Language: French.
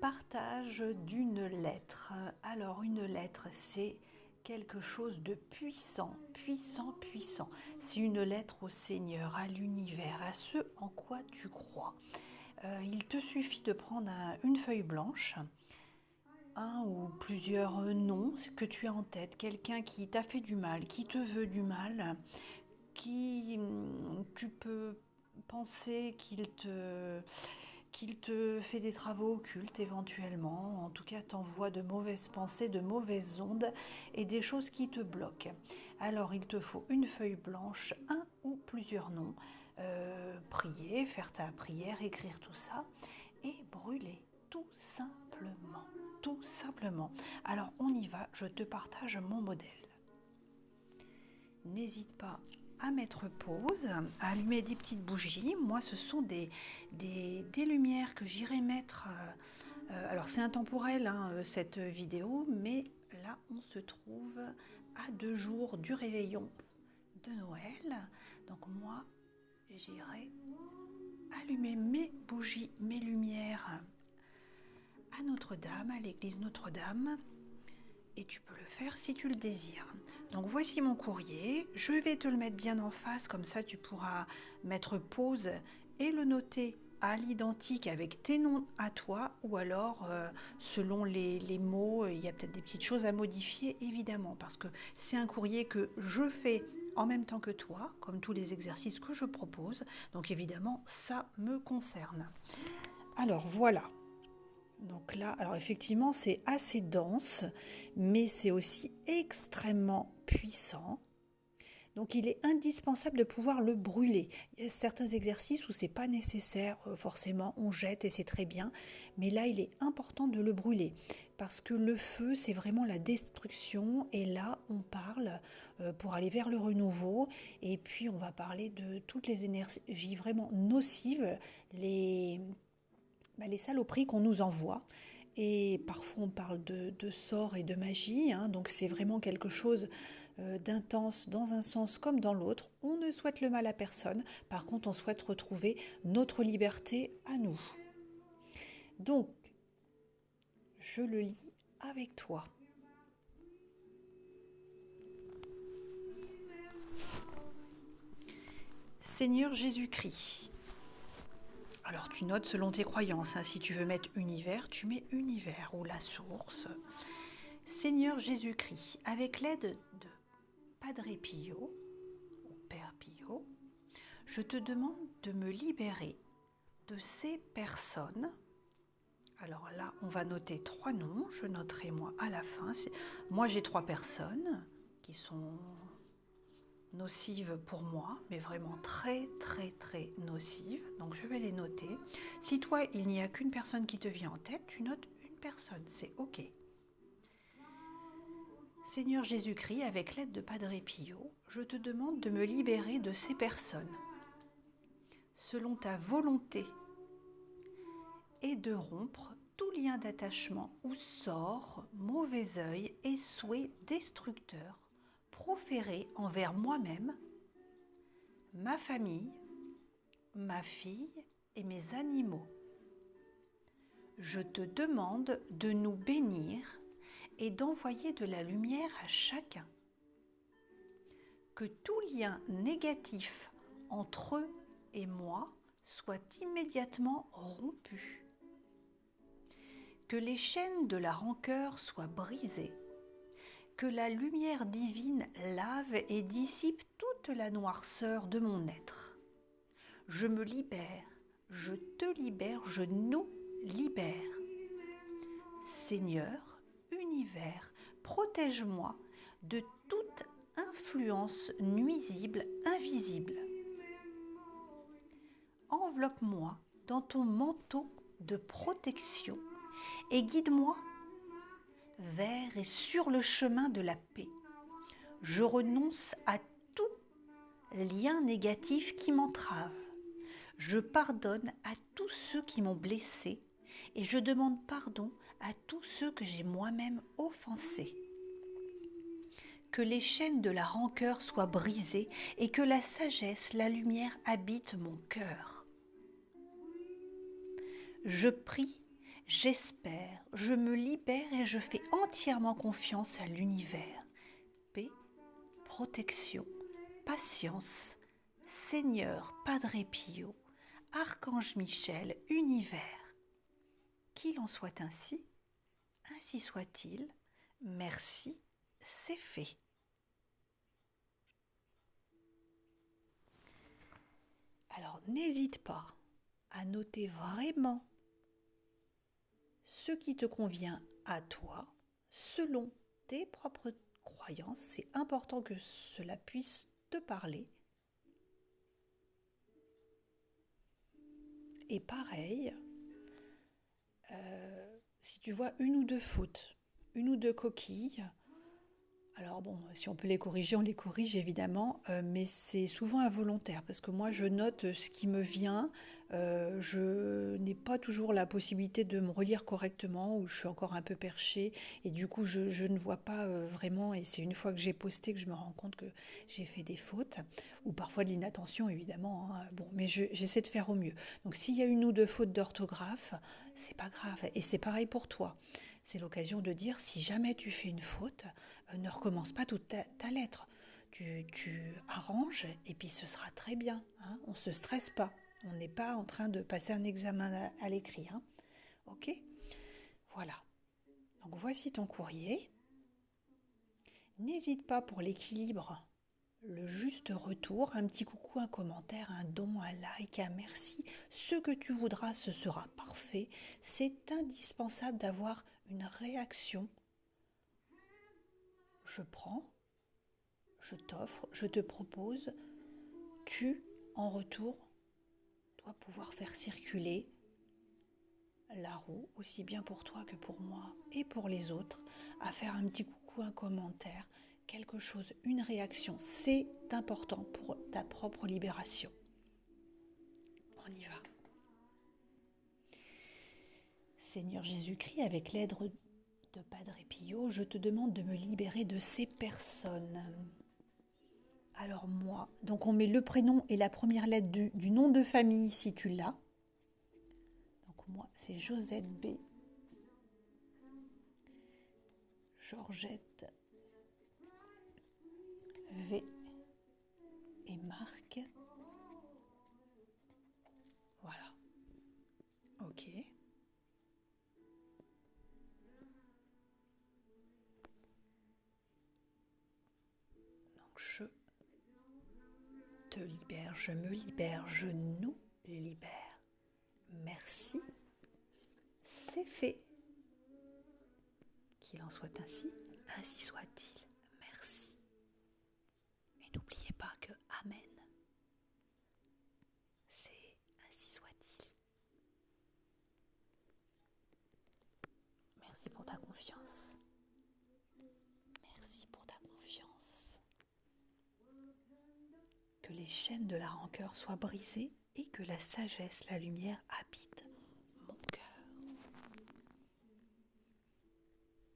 Partage d'une lettre. Alors une lettre, c'est quelque chose de puissant, puissant, puissant. C'est une lettre au Seigneur, à l'univers, à ce en quoi tu crois. Il te suffit de prendre une feuille blanche, un ou plusieurs noms que tu as en tête, quelqu'un qui t'a fait du mal, qui te veut du mal, qui tu peux penser qu'il te fait des travaux occultes éventuellement, en tout cas t'envoie de mauvaises pensées, de mauvaises ondes et des choses qui te bloquent. Alors il te faut une feuille blanche, un ou plusieurs noms, prier, faire ta prière, écrire tout ça et brûler, tout simplement, tout simplement. Alors on y va, je te partage mon modèle. N'hésite pas à mettre pause, à allumer des petites bougies. Moi, ce sont des lumières que j'irai mettre. Alors, c'est intemporel, hein, cette vidéo, mais là, on se trouve à 2 jours du réveillon de Noël. Donc, moi, j'irai allumer mes bougies, mes lumières à Notre-Dame, à l'église Notre-Dame. Et tu peux le faire si tu le désires. Donc voici mon courrier, je vais te le mettre bien en face, comme ça tu pourras mettre pause et le noter à l'identique avec tes noms à toi, ou alors selon les mots, il y a peut-être des petites choses à modifier évidemment, parce que c'est un courrier que je fais en même temps que toi, comme tous les exercices que je propose, donc évidemment ça me concerne. Alors voilà. Donc là, alors effectivement, c'est assez dense, mais c'est aussi extrêmement puissant. Donc il est indispensable de pouvoir le brûler. Il y a certains exercices où c'est pas nécessaire, forcément on jette et c'est très bien, mais là il est important de le brûler parce que le feu c'est vraiment la destruction et là on parle pour aller vers le renouveau et puis on va parler de toutes les énergies vraiment nocives, les saloperies qu'on nous envoie. Et parfois on parle de sorts et de magie, hein, donc c'est vraiment quelque chose d'intense dans un sens comme dans l'autre. On ne souhaite le mal à personne, par contre on souhaite retrouver notre liberté à nous. Donc, je le lis avec toi. Seigneur Jésus-Christ. Alors tu notes selon tes croyances, hein. Si tu veux mettre univers, tu mets univers ou la source. Seigneur Jésus-Christ, avec l'aide de Padre Pio, ou Père Pio, je te demande de me libérer de ces personnes. Alors là, on va noter 3 noms, je noterai moi à la fin. Moi j'ai 3 personnes qui sont nocives pour moi, mais vraiment très très très nocives, donc je vais les noter. Si toi il n'y a qu'une personne qui te vient en tête, tu notes une personne, c'est ok. Seigneur Jésus-Christ, avec l'aide de Padre Pio, je te demande de me libérer de ces personnes, selon ta volonté, et de rompre tout lien d'attachement ou sort, mauvais œil et souhait destructeur proféré envers moi-même, ma famille, ma fille et mes animaux. Je te demande de nous bénir et d'envoyer de la lumière à chacun. Que tout lien négatif entre eux et moi soit immédiatement rompu. Que les chaînes de la rancœur soient brisées. Que la lumière divine lave et dissipe toute la noirceur de mon être. Je me libère, je te libère, je nous libère. Seigneur, univers, protège-moi de toute influence nuisible, invisible. Enveloppe-moi dans ton manteau de protection et guide-moi vers et sur le chemin de la paix. Je renonce à tout lien négatif qui m'entrave. Je pardonne à tous ceux qui m'ont blessé et je demande pardon à tous ceux que j'ai moi-même offensés. Que les chaînes de la rancœur soient brisées et que la sagesse, la lumière habite mon cœur. Je prie j'espère, je me libère et je fais entièrement confiance à l'univers. Paix, protection, patience, Seigneur Padre Pio, Archange Michel, univers. Qu'il en soit ainsi soit-il. Merci, c'est fait. Alors n'hésite pas à noter vraiment ce qui te convient à toi, selon tes propres croyances. C'est important que cela puisse te parler. Et pareil, si tu vois une ou deux fautes, une ou deux coquilles, alors bon, si on peut les corriger, on les corrige évidemment, mais c'est souvent involontaire parce que moi je note ce qui me vient, je n'ai pas toujours la possibilité de me relire correctement ou je suis encore un peu perchée et du coup je ne vois pas vraiment et c'est une fois que j'ai posté que je me rends compte que j'ai fait des fautes ou parfois de l'inattention évidemment, hein. Bon, mais j'essaie de faire au mieux. Donc s'il y a une ou deux fautes d'orthographe, c'est pas grave et c'est pareil pour toi. C'est l'occasion de dire si jamais tu fais une faute, ne recommence pas toute ta lettre. Tu arranges et puis ce sera très bien. Hein. On ne se stresse pas. On n'est pas en train de passer un examen à l'écrit. Hein. Ok ? Voilà. Donc voici ton courrier. N'hésite pas pour l'équilibre, le juste retour, un petit coucou, un commentaire, un don, un like, un merci. Ce que tu voudras, ce sera parfait. C'est indispensable d'avoir une réaction. Je prends, je t'offre, je te propose, tu, en retour, dois pouvoir faire circuler la roue, aussi bien pour toi que pour moi et pour les autres, à faire un petit coucou, un commentaire, quelque chose, une réaction. C'est important pour ta propre libération. On y va. Seigneur Jésus-Christ, avec l'aide de Padre Pio, je te demande de me libérer de ces personnes. Alors moi, donc on met le prénom et la première lettre du nom de famille si tu l'as. Donc moi, c'est Josette B. Georgette V. Et Marc. Voilà. Ok. Donc je te libère, je me libère, je nous libère. Merci, c'est fait. Qu'il en soit ainsi soit-il. Merci. Et n'oubliez pas que Amen, c'est ainsi soit-il. Merci pour ta confiance. Merci pour ta confiance. Que les chaînes de la rancœur soient brisées et que la sagesse, la lumière habitent